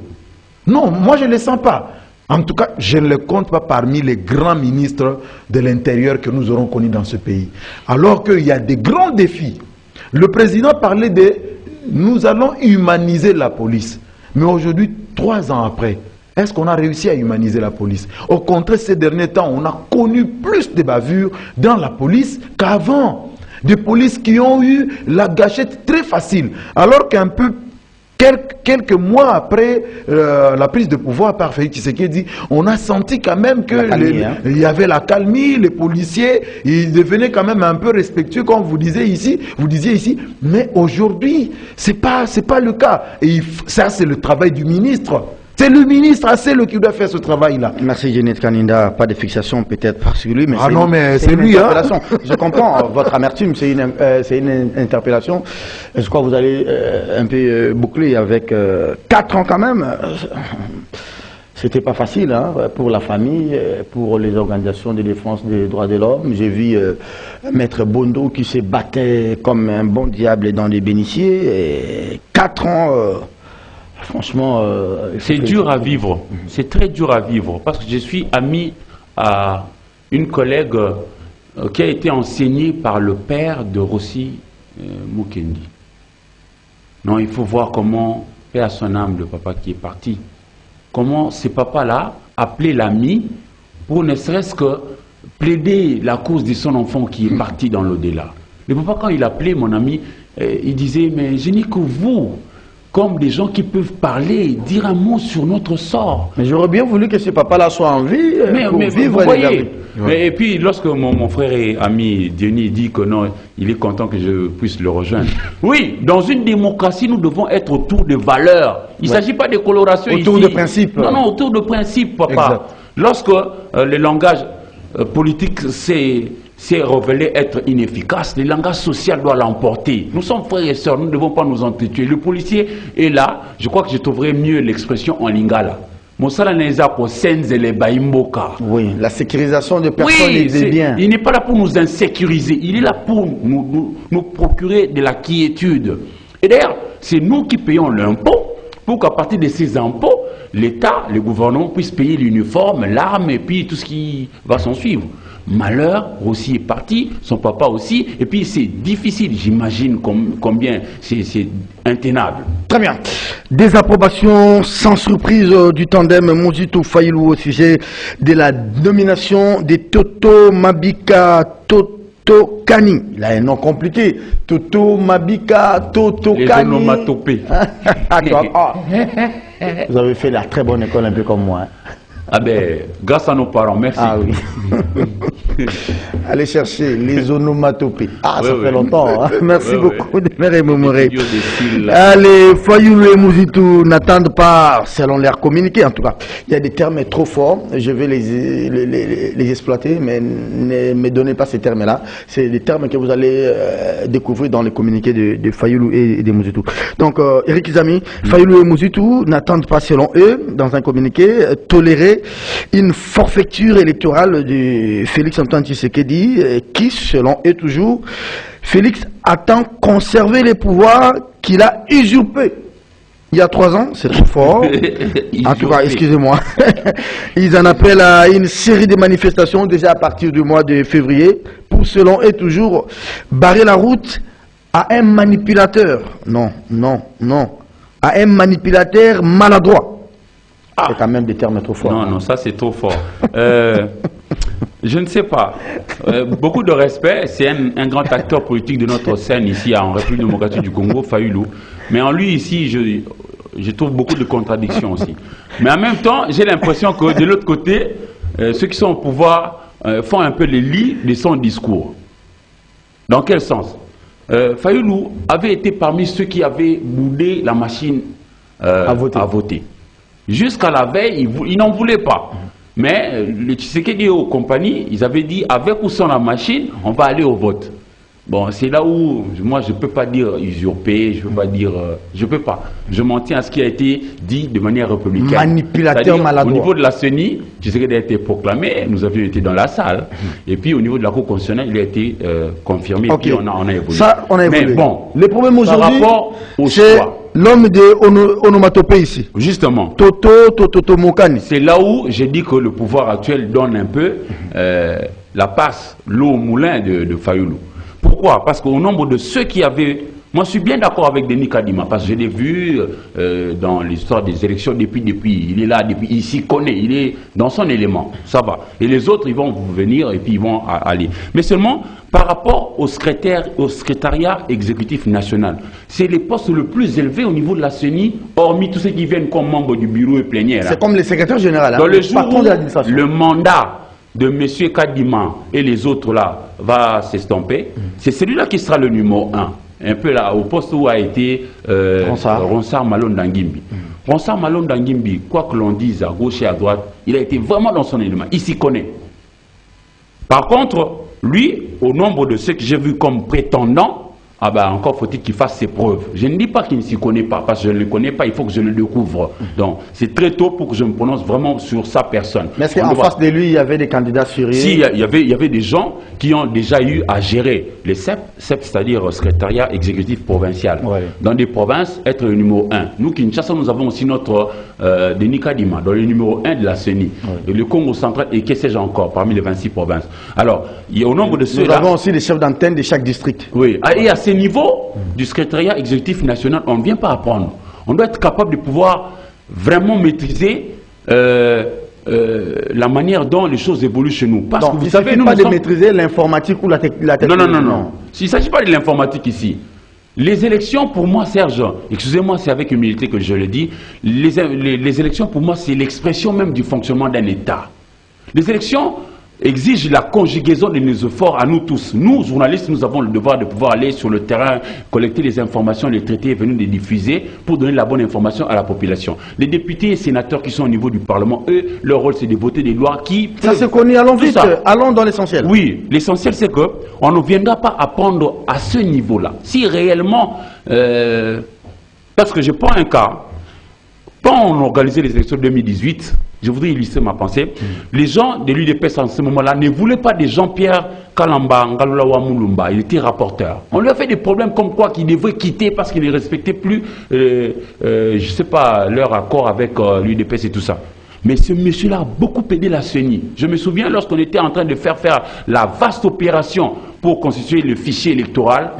Non, moi je ne le sens pas. En tout cas, je ne le compte pas parmi les grands ministres de l'Intérieur que nous aurons connus dans ce pays. Alors qu'il y a des grands défis. Le président parlait de « nous allons humaniser la police ». Mais aujourd'hui, 3 ans après, est-ce qu'on a réussi à humaniser la police? Au contraire, ces derniers temps, on a connu plus de bavures dans la police qu'avant. Des polices qui ont eu la gâchette très facile. Alors qu'un peu, quelques mois après la prise de pouvoir par Félix Tshisekedi, on a senti quand même que il y avait la calmie, les policiers, ils devenaient quand même un peu respectueux, comme vous disiez ici. Mais aujourd'hui, c'est pas le cas. Et ça, c'est le travail du ministre. C'est le ministre Asselo qui doit faire ce travail-là. Merci Jeannette Kaninda. Pas de fixation peut-être parce que lui, mais c'est lui. Je comprends votre amertume, c'est une interpellation. Je crois que vous allez un peu boucler avec 4 ans quand même. C'était pas facile hein, pour la famille, pour les organisations de défense des droits de l'homme. J'ai vu Maître Bondo qui se battait comme un bon diable dans les bénitiers. Et 4 ans... franchement... c'est dur à vivre. C'est très dur à vivre. Parce que je suis ami à une collègue qui a été enseignée par le père de Rossi Mukendi. Non, il faut voir comment, paix à son âme, le papa qui est parti, comment ce papa-là appelait l'ami pour ne serait-ce que plaider la cause de son enfant qui est parti dans l'au-delà. Le papa, quand il appelait mon ami, il disait, mais je n'ai que vous, comme des gens qui peuvent parler, dire un mot sur notre sort. Mais j'aurais bien voulu que ce papa-là soit en vie mais vivre. Vous voyez, Ouais. Et puis, lorsque mon frère et ami Denis dit que non, il est content que je puisse le rejoindre. Oui, dans une démocratie, nous devons être autour de valeurs. Il ne s'agit pas de coloration autour ici. de principes. Non, non, autour de principes, papa. Exact. Lorsque le langage politique s'est révélé être inefficace, le langage social doit l'emporter. Nous sommes frères et sœurs, nous ne devons pas nous entretuer. Le policier est là, je crois que je trouverai mieux l'expression en lingala. Oui, la sécurisation de personnes et des biens. Il n'est pas là pour nous insécuriser, il est là pour nous procurer de la quiétude. Et d'ailleurs, c'est nous qui payons l'impôt pour qu'à partir de ces impôts, l'État, le gouvernement puisse payer l'uniforme, l'arme et puis tout ce qui va s'en suivre. Malheur aussi est parti, son papa aussi, et puis c'est difficile, j'imagine combien c'est intenable. Très bien. Désapprobation sans surprise du tandem Mouzitou Fayilou au sujet de la nomination de Toto Mabika Toto Kani. Il a un nom compliqué. Toto Mabika Toto Kani. Les onomatopées. Vous avez fait la très bonne école un peu comme moi. Ah ben, grâce à nos parents, merci. Ah oui. Allez chercher les onomatopées. Ah, oui, ça fait longtemps. Hein. Merci beaucoup de me remémorer. Les Allez, Fayilou et Mouzitou n'attendent pas, selon leur communiqué en tout cas. Il y a des termes trop forts, je vais les exploiter, mais ne me donnez pas ces termes-là. C'est des termes que vous allez découvrir dans les communiqués de Fayilou et de Mouzitou. Donc, Eric Izami, Fayilou et Mouzitou n'attendent pas, selon eux, dans un communiqué, tolérer une forfaiture électorale de Félix Antoine Tshisekedi qui, selon eux toujours, Félix attend conserver les pouvoirs qu'il a usurpés. Il y a 3 ans, c'est trop fort. En tout cas, excusez-moi. Ils en appellent à une série de manifestations déjà à partir du mois de février pour, selon eux toujours, barrer la route à un manipulateur. Non, non, non. À un manipulateur maladroit. C'est quand même des termes trop forts. Non, non, ça c'est trop fort. Je ne sais pas. Beaucoup de respect, c'est un grand acteur politique de notre scène ici en République démocratique du Congo, Fayilou. Mais en lui ici, je trouve beaucoup de contradictions aussi. Mais en même temps, j'ai l'impression que de l'autre côté, ceux qui sont au pouvoir font un peu les lits de son discours. Dans quel sens? Fayilou avait été parmi ceux qui avaient boudé la machine à voter. Jusqu'à la veille, ils n'en voulaient pas. Mais le Tshisekedi et compagnie, ils avaient dit, avec ou sans la machine, on va aller au vote. Bon, c'est là où, moi, je ne peux pas dire usurper, je ne peux pas dire... je ne peux pas. Je m'en tiens à ce qui a été dit de manière républicaine. Manipulateur maladroit. Au niveau de la CENI, Tshisekedi a été proclamé, nous avions été dans la salle. Et puis, au niveau de la Cour constitutionnelle, il a été confirmé. Okay. Et puis, on a évolué. Ça, on a évolué. Mais bon, le problème aujourd'hui, c'est l'homme de onomatopée ici. Justement. Toto Mokani. C'est là où j'ai dit que le pouvoir actuel donne un peu la passe, l'eau au moulin de Fayilou. Pourquoi? Parce qu'au nombre de ceux qui avaient... Moi, je suis bien d'accord avec Denis Kadima, parce que je l'ai vu dans l'histoire des élections depuis. Il est là, depuis, il s'y connaît, il est dans son élément, ça va. Et les autres, ils vont venir et puis ils vont aller. Mais seulement par rapport au secrétariat exécutif national. C'est les postes le plus élevés au niveau de la CENI, hormis tous ceux qui viennent comme membres du bureau et plénière. C'est comme le secrétaire général. Dans le jour où le mandat de M. Kadima et les autres là va s'estomper, c'est celui-là qui sera le numéro 1. Un peu là, au poste où a été Ronsard Malone Dangimbi. Ronsard Malone Dangimbi, quoi que l'on dise à gauche et à droite, il a été vraiment dans son élément. Il s'y connaît. Par contre, lui, au nombre de ceux que j'ai vus comme prétendants, ah ben encore faut-il qu'il fasse ses preuves. Je ne dis pas qu'il ne s'y connaît pas, parce que je ne le connais pas, il faut que je le découvre. Donc, c'est très tôt pour que je me prononce vraiment sur sa personne. Mais est-ce qu'en face de lui, il y avait des candidats sérieux? Si, il y avait des gens qui ont déjà eu à gérer les CEP, c'est-à-dire le secrétariat exécutif provincial. Ouais. Dans des provinces, être le numéro 1. Nous, Kinshasa, nous avons aussi notre Denis Kadima, dans le numéro 1 de la CENI. Ouais. Et le Congo central, et que sais-je encore, parmi les 26 provinces. Alors, il y a au nombre de ceux-là... Nous avons aussi les chefs d'antenne de chaque district. Oui, et à ces niveaux du secrétariat exécutif national, on ne vient pas apprendre. On doit être capable de pouvoir vraiment maîtriser la manière dont les choses évoluent chez nous. Parce donc, que vous il savez, ne s'agit pas de maîtriser l'informatique ou la technologie. Non. Il ne s'agit pas de l'informatique ici. Les élections, pour moi, Serge, excusez-moi, c'est avec humilité que je le dis, les élections, pour moi, c'est l'expression même du fonctionnement d'un État. Les élections exige la conjugaison de nos efforts à nous tous. Nous, journalistes, nous avons le devoir de pouvoir aller sur le terrain, collecter les informations, les traiter, venir les diffuser pour donner la bonne information à la population. Les députés et sénateurs qui sont au niveau du Parlement, eux, leur rôle c'est de voter des lois qui... Ça c'est connu, allons vite, allons dans l'essentiel. Oui, l'essentiel c'est qu'on ne viendra pas apprendre à ce niveau-là. Si réellement... parce que je prends un cas, quand on organisait les élections de 2018, je voudrais illustrer ma pensée, les gens de l'UDPS en ce moment-là ne voulaient pas de Jean-Pierre Kalamba Ngalulawa Moulumba, il était rapporteur. On lui a fait des problèmes comme quoi qu'il devrait quitter parce qu'il ne respectait plus, je ne sais pas, leur accord avec l'UDPS et tout ça. Mais ce monsieur-là a beaucoup aidé la CENI. Je me souviens lorsqu'on était en train de faire la vaste opération pour constituer le fichier électoral,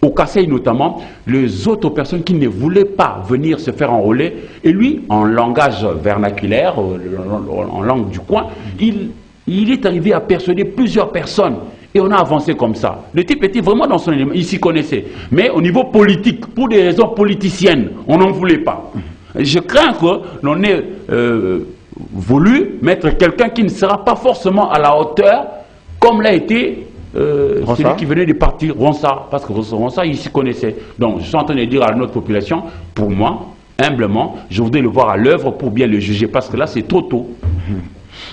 au Kassai notamment, les autres personnes qui ne voulaient pas venir se faire enrôler, et lui, en langage vernaculaire, en langue du coin, il est arrivé à persuader plusieurs personnes. Et on a avancé comme ça. Le type était vraiment dans son élément, il s'y connaissait. Mais au niveau politique, pour des raisons politiciennes, on n'en voulait pas. Je crains que l'on ait voulu mettre quelqu'un qui ne sera pas forcément à la hauteur, comme l'a été celui qui venait de partir, Ronsard, parce que Ronsard, il s'y connaissait. Donc, je suis en train de dire à notre population, pour moi, humblement, je voudrais le voir à l'œuvre pour bien le juger, parce que là, c'est trop tôt.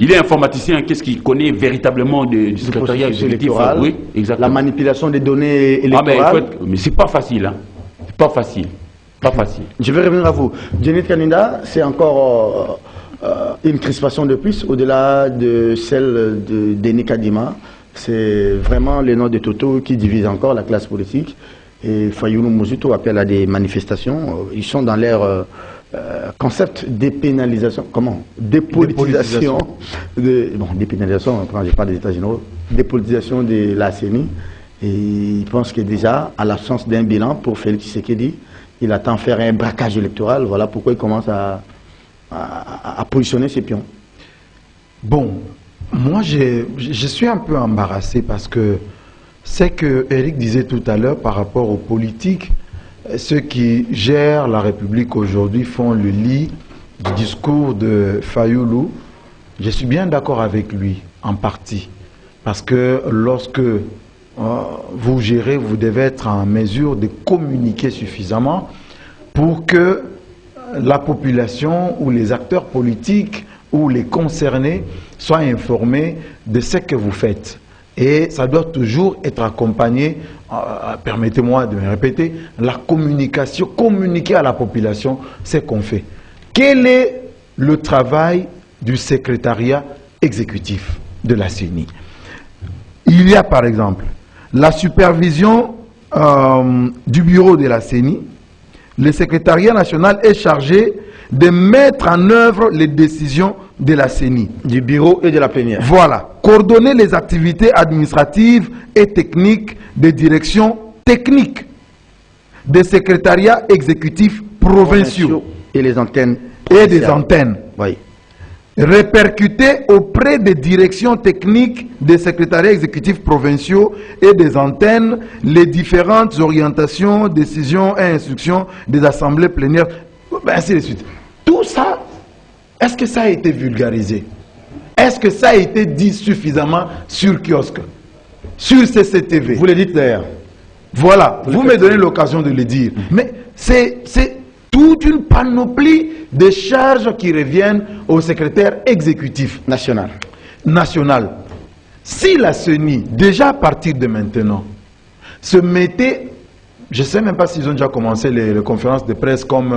Il est informaticien, qu'est-ce qu'il connaît véritablement du secrétariat exécutif? Oui, exactement. La manipulation des données électorales. Mais c'est pas facile, hein. C'est pas facile. Pas facile. Je vais revenir à vous. Djennet Kaninda, c'est encore une crispation de plus, au-delà de celle de Denis Kadima. C'est vraiment les noms de Toto qui divisent encore la classe politique. Et Fayoulou Mouzoutou appelle à des manifestations. Ils sont dans leur concept dépénalisation. Comment? Dépolitisation. Bon, dépénalisation, je parle des États généraux. Dépolitisation de la CENI. Et ils pensent que déjà, à l'absence d'un bilan pour Félix Tshisekedi, il attend faire un braquage électoral. Voilà pourquoi il commence à positionner ses pions. Bon, moi je suis un peu embarrassé parce que c'est que Eric disait tout à l'heure par rapport aux politiques, ceux qui gèrent la République aujourd'hui font le lit du discours de Fayoulou. Je suis bien d'accord avec lui, en partie. Parce que lorsque vous gérez, vous devez être en mesure de communiquer suffisamment pour que la population ou les acteurs politiques ou les concernés soient informés de ce que vous faites. Et ça doit toujours être accompagné, permettez-moi de me répéter, la communication, communiquer à la population ce qu'on fait. Quel est le travail du secrétariat exécutif de la CENI? Il y a par exemple la supervision du bureau de la CENI. Le secrétariat national est chargé de mettre en œuvre les décisions de la CENI. Du bureau et de la plénière. Voilà. Coordonner les activités administratives et techniques des directions techniques des secrétariats exécutifs provinciaux. Et les antennes. Et des antennes. Oui. Répercuter auprès des directions techniques des secrétariats exécutifs provinciaux et des antennes les différentes orientations, décisions et instructions des assemblées plénières, ainsi de suite. Tout ça, est-ce que ça a été vulgarisé? Est-ce que ça a été dit suffisamment sur kiosque, sur CCTV? Vous le dites d'ailleurs. Voilà, vous me donnez l'occasion de le dire. Mais c'est toute une panoplie de charges qui reviennent au secrétaire exécutif national. Si la CENI, déjà à partir de maintenant, se mettait, je ne sais même pas s'ils ont déjà commencé les conférences de presse comme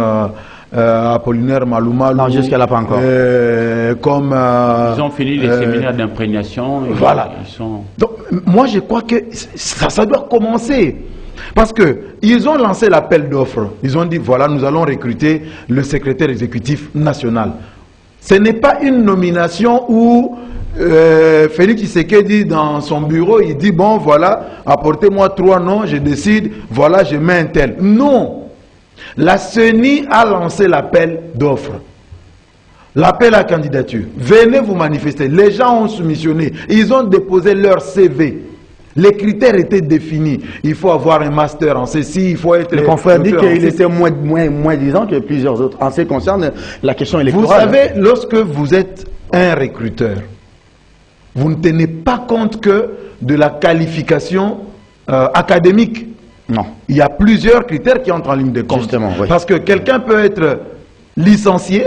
Apollinaire Malouma. Non, jusqu'à là pas encore. Comme, ils ont fini les séminaires d'imprégnation. Voilà. Donc, moi, je crois que ça doit commencer. Parce qu'ils ont lancé l'appel d'offres. Ils ont dit, voilà, nous allons recruter le secrétaire exécutif national. Ce n'est pas une nomination où Félix Tshisekedi, dans son bureau, il dit, bon, voilà, apportez-moi 3 noms, je décide, voilà, je mets un tel. Non. La CENI a lancé l'appel d'offres. L'appel à candidature. Venez vous manifester. Les gens ont soumissionné. Ils ont déposé leur CV. Les critères étaient définis. Il faut avoir un master en ceci, il faut être... Le confrère dit qu'il était moins disant que plusieurs autres. En ce qui concerne la question électorale. Vous savez, lorsque vous êtes un recruteur, vous ne tenez pas compte que de la qualification académique. Non. Il y a plusieurs critères qui entrent en ligne de compte. Justement, oui. Parce que quelqu'un peut être licencié,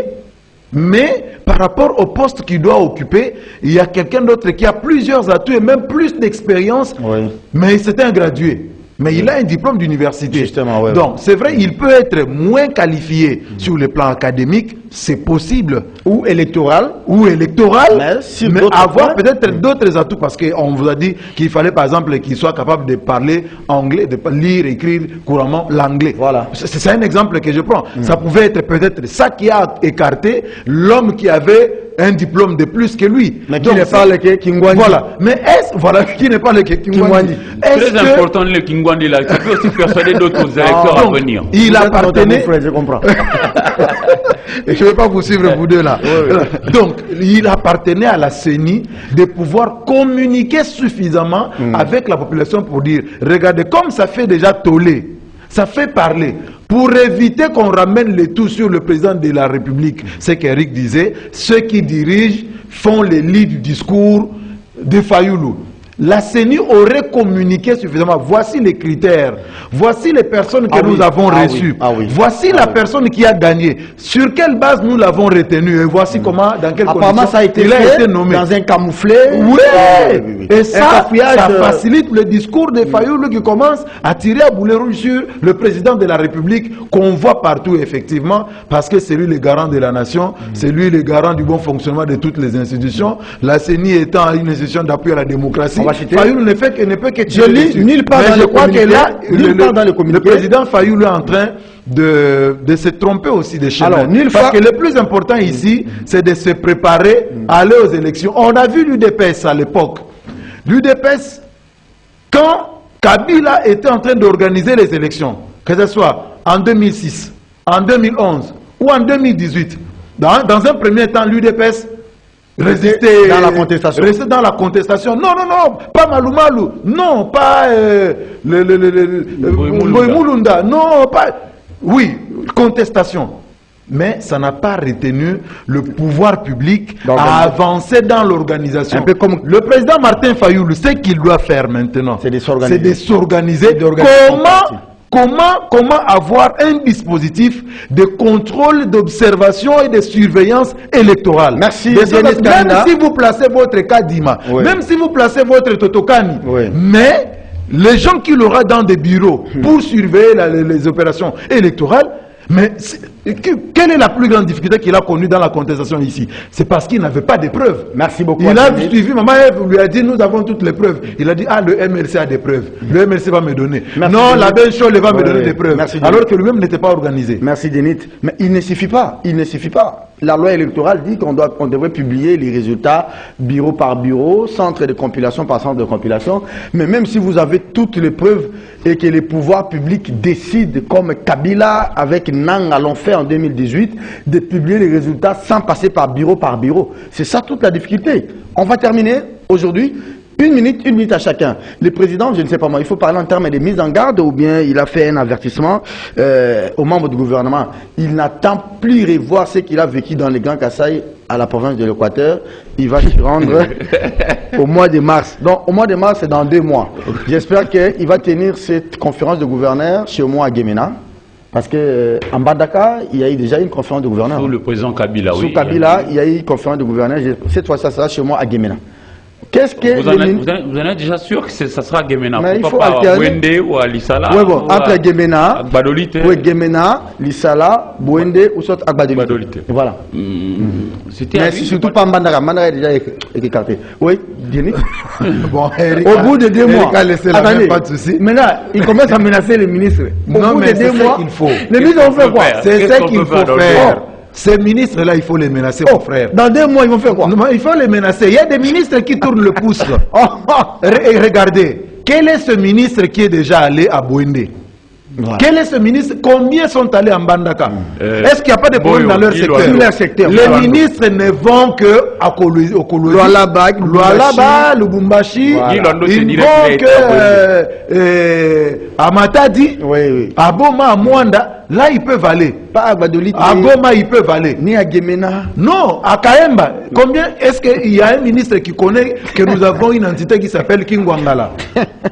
mais par rapport au poste qu'il doit occuper, il y a quelqu'un d'autre qui a plusieurs atouts et même plus d'expérience, Oui. mais c'est un gradué. Mais il a un diplôme d'université. Justement, ouais, Donc, c'est vrai, il peut être moins qualifié sur le plan académique, c'est possible. Ou électoral. Ou électoral, Mais sur mais d'autres avoir points. peut-être d'autres atouts, parce qu'on vous a dit qu'il fallait par exemple qu'il soit capable de parler anglais, de lire, écrire couramment l'anglais. Voilà. C'est un exemple que je prends. Ça pouvait être peut-être ça qui a écarté l'homme qui avait un diplôme de plus que lui. Mais qui Donc, n'est pas le Kingwandi. Voilà. Mais est-ce, voilà, qui n'est pas le Kingwandi. Est-ce Très important le Kingwandi là, ça peut aussi persuader d'autres électeurs à donc, venir. il Vous êtes appartenait... notre frère, je comprends. Et je ne vais pas vous suivre, vous deux là. Donc, il appartenait à la CENI de pouvoir communiquer suffisamment avec la population pour dire, regardez, comme ça fait déjà tollé, ça fait parler. Pour éviter qu'on ramène le tout sur le président de la République, c'est qu'Éric disait, ceux qui dirigent font les lits du discours de Fayoulou. La CENI aurait communiqué suffisamment. Voici les critères. Voici les personnes que nous avons reçues. Voici la personne qui a gagné. Sur quelle base nous l'avons retenu. Et voici comment, dans quelles Apparemment, conditions ça a été il a fait été nommé. dans un camouflé. Oui. Et ça cafouillage, facilite le discours de Fayoulou qui commence à tirer à boulet rouge sur le président de la République qu'on voit partout, effectivement, parce que c'est lui le garant de la nation, c'est lui le garant du bon fonctionnement de toutes les institutions. La CENI étant une institution d'appui à la démocratie, Fayoulou ne peut que je lis nulle part dans je le crois que là, nulle part dans le communiqué. le président Fayoulou est en train de se tromper aussi des chemins. Alors, Parce que le plus important ici, c'est de se préparer à aller aux élections. On a vu l'UDPS à l'époque. L'UDPS, quand Kabila était en train d'organiser les élections, que ce soit en 2006, en 2011 ou en 2018, dans un premier temps, l'UDPS résister dans la contestation. Rester dans la contestation. Non, non, non, pas Malou Malou. Non, pas Mulunda. Non, pas... Oui, contestation. Mais ça n'a pas retenu le pouvoir public à avancer dans l'organisation. Un peu comme le président Martin Fayoulou, ce qu'il doit faire maintenant, c'est de s'organiser. Comment avoir un dispositif de contrôle, d'observation et de surveillance électorale. Merci. Même si vous placez votre Kadima, même si vous placez votre Totokani, mais les gens qu'il aura dans des bureaux pour surveiller les opérations électorales, mais quelle est la plus grande difficulté qu'il a connue dans la contestation ici? C'est parce qu'il n'avait pas de preuves. Merci beaucoup. Il a suivi, maman lui a dit, nous avons toutes les preuves. Il a dit, ah, le MLC a des preuves. Le MLC va me donner. Merci non, Denis. la belle chose va me donner des preuves. Merci alors que lui-même n'était pas organisé. Merci Denis. Mais il ne suffit pas. Il ne suffit pas. La loi électorale dit qu'on devrait publier les résultats bureau par bureau, centre de compilation par centre de compilation. Mais même si vous avez toutes les preuves et que les pouvoirs publics décident, comme Kabila avec Nang l'ont fait en 2018, de publier les résultats sans passer par bureau. C'est ça toute la difficulté. On va terminer aujourd'hui. Une minute à chacun. Le président, je ne sais pas moi, il faut parler en termes de mise en garde ou bien il a fait un avertissement aux membres du gouvernement. Il n'attend plus revoir ce qu'il a vécu dans les Grands Kasaï à la province de l'Équateur. Il va s'y rendre au mois de mars. Donc au mois de mars, c'est dans 2 mois. J'espère qu'il va tenir cette conférence de gouverneurs chez moi à Guémena. Parce qu'en Badaka, il y a eu déjà une conférence de gouverneurs. Sous le président Kabila, oui. Sous Kabila, il y a eu une conférence de gouverneurs. Cette fois, ça sera chez moi à Guémena. Qu'est-ce que vous en êtes déjà sûr que ça sera Guémena? Mais il faut pas alterner. Bouende ou à Lissala? Oui, bon, entre Guémena, Gbadolite. Oui, Guémena, Lissala, Bouende ou soit Gbadolite. Voilà. Mais surtout pas Mandara. Mandara est déjà écarté. Oui, Denis. Bon, Eric, au bout de 2 mois. Attendez, pas de souci. Maintenant, il commence à menacer les ministres. Au bout de 2 mois, les ministres vont faire quoi? C'est ce qu'il faut faire. Ces ministres-là, il faut les menacer, mon frère. Dans 2 mois, ils vont faire quoi? Non, il faut les menacer. Il y a des ministres qui tournent le pouce. Regardez, quel est ce ministre qui est déjà allé à Bouende? Voilà. Quel est ce ministre? Combien sont allés en Bandaka? Est-ce qu'il n'y a pas de problème dans leur secteur? Sur leur secteur. Les ministres ne vont que à Okolozi, Lualaba, Lubumbashi. Voilà. Ils ne vont que à Matadi, à Boma, à Mwanda. Là, ils peuvent aller. Pas à Gbadolite. À Goma, ils peuvent aller. Ni à Gemena. Non, à Kaemba. Combien est-ce qu'il y a un ministre qui connaît que nous avons une entité qui s'appelle Kingwangala,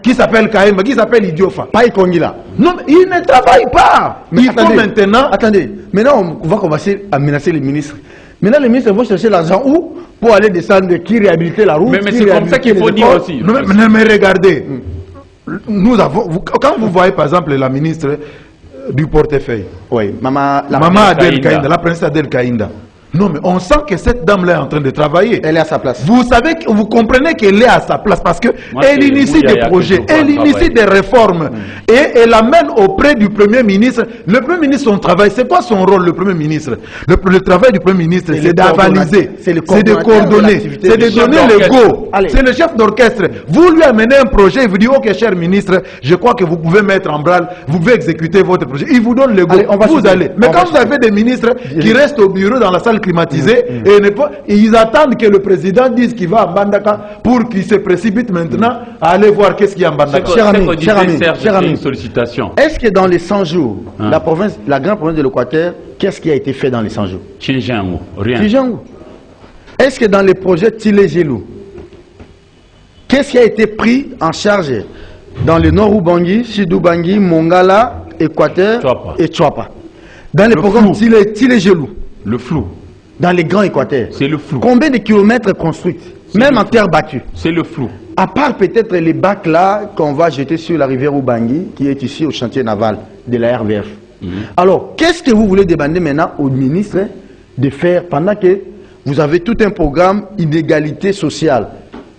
qui s'appelle Kaemba, qui s'appelle Idiofa? Pas Ikongila. Non, mais ils ne travaillent pas. Mais il faut maintenant. Attendez, maintenant on va commencer à menacer les ministres. Maintenant les ministres vont chercher l'argent où? Pour aller descendre, qui réhabiliter la route. Mais c'est comme ça qu'il faut dire aussi. Non, mais regardez. Nous avons, quand vous voyez par exemple la ministre du portefeuille. Oui, Maman Adel Kainda, la princesse Adel Kainda. Non, mais on sent que cette dame-là est en train de travailler. Elle est à sa place. Vous savez, vous comprenez qu'elle est à sa place parce qu'elle initie des projets, elle initie des réformes et elle amène auprès du Premier ministre. Le Premier ministre, son travail, c'est quoi son rôle, le Premier ministre? Le travail du Premier ministre, c'est d'avaliser, c'est de coordonner, c'est de donner le go. C'est le chef d'orchestre. Vous lui amenez un projet, il vous dit, ok, cher ministre, je crois que vous pouvez mettre en branle, vous pouvez exécuter votre projet. Il vous donne le go. Vous allez. Mais quand vous avez des ministres qui restent au bureau dans la salle climatisée et ils attendent que le président dise qu'il va à Bandaka pour qu'il se précipite maintenant à aller voir qu'est-ce qu'il y a en Bandaka. Cher ami, une sollicitation. Est-ce que dans les 100 jours, la grande province de l'Équateur, qu'est-ce qui a été fait dans les 100 jours? Rien. Est-ce que dans les projets Tilé-Gelou, qu'est-ce qui a été pris en charge dans le nord Ubangi, sud Ubangi, Mongala, Équateur et Tchouapa? Dans les programmes Tilé-Gelou. Le flou. Dans les grands Équateurs. C'est le flou. Combien de kilomètres construits? Même en terre battue. C'est le flou. À part peut-être les bacs là qu'on va jeter sur la rivière Ubangi, qui est ici au chantier naval de la RVF. Alors, qu'est-ce que vous voulez demander maintenant au ministre de faire pendant que vous avez tout un programme inégalité sociale?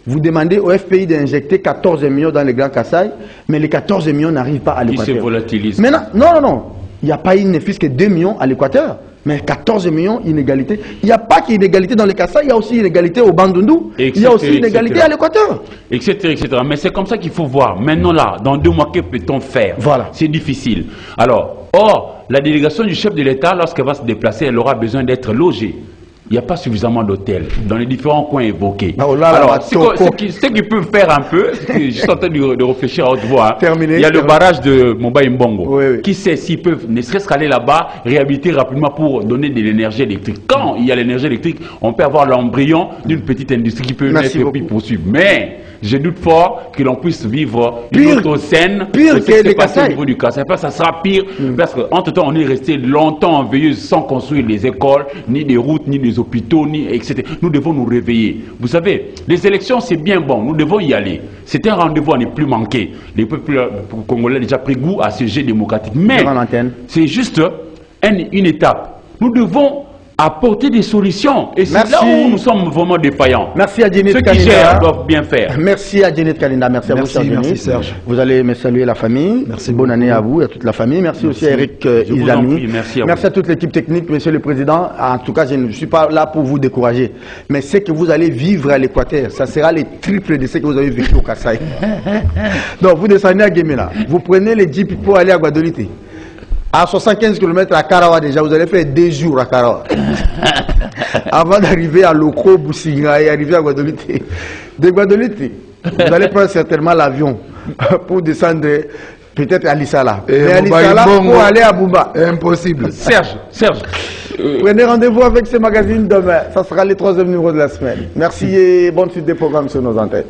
Vous demandez au FPI d'injecter 14 millions dans les Grands Kassai, mais les 14 millions n'arrivent pas à l'Équateur. Ils se volatilisent. Maintenant, non. Il n'y a pas une fils que 2 millions à l'Équateur. Mais 14 millions inégalité. Il n'y a pas qu'inégalité dans les Kassai, il y a aussi inégalité au Bandundu. Il y a aussi inégalité à l'Équateur. Etc. Mais c'est comme ça qu'il faut voir. Maintenant là, dans 2 mois, que peut-on faire? Voilà. C'est difficile. Alors, la délégation du chef de l'État, lorsqu'elle va se déplacer, elle aura besoin d'être logée. Il n'y a pas suffisamment d'hôtels dans les différents coins évoqués. Alors, ce qu'ils peuvent faire un peu, je suis en train de réfléchir à haute voix. Il y a le barrage de Mobaye Mbongo. Qui sait s'ils peuvent, ne serait-ce qu'aller là-bas, réhabiliter rapidement pour donner de l'énergie électrique. Quand il y a l'énergie électrique, on peut avoir l'embryon d'une petite industrie qui peut naître et puis poursuivre. Mais je doute fort que l'on puisse vivre une autre scène. Pire que les Kassai. Au niveau du Kassai. Ça sera pire parce qu'entre-temps, on est resté longtemps en veilleuse sans construire les écoles, ni des routes, ni des hôpitaux, etc. Nous devons nous réveiller. Vous savez, les élections, c'est bien bon. Nous devons y aller. C'est un rendez-vous à ne plus manquer. Les peuples congolais ont déjà pris goût à ce jeu démocratique. Mais c'est juste une étape. Nous devons apporter des solutions. Et c'est là où nous sommes vraiment défaillants. Merci à Djenit Kalinda. Ceux qui gèrent doivent bien faire. Merci à Djenit Kalinda. Merci à vous, cher merci Djenit. Serge. Vous allez me saluer la famille. Merci Bonne année à vous et à toute la famille. Merci aussi à Eric Izami. Merci à toute l'équipe technique, monsieur le président. En tout cas, je ne suis pas là pour vous décourager. Mais ce que vous allez vivre à l'Équateur, ça sera les triples de ce que vous avez vécu au Kassai. Donc, vous descendez à Gemena. Vous prenez les jeeps pour aller à Gbadolite. À 75 km à Karawa déjà, vous allez faire 2 jours à Karawa. Avant d'arriver à Loko, Boussinga et arriver à Gbadolite. De Gbadolite, vous allez prendre certainement l'avion pour descendre peut-être à Lissala. Mais à Lissala, pour aller à Bumba. Impossible. Serge. Prenez rendez-vous avec ce magazine demain. Ça sera le 3e numéro de la semaine. Merci et bonne suite des programmes sur nos antennes.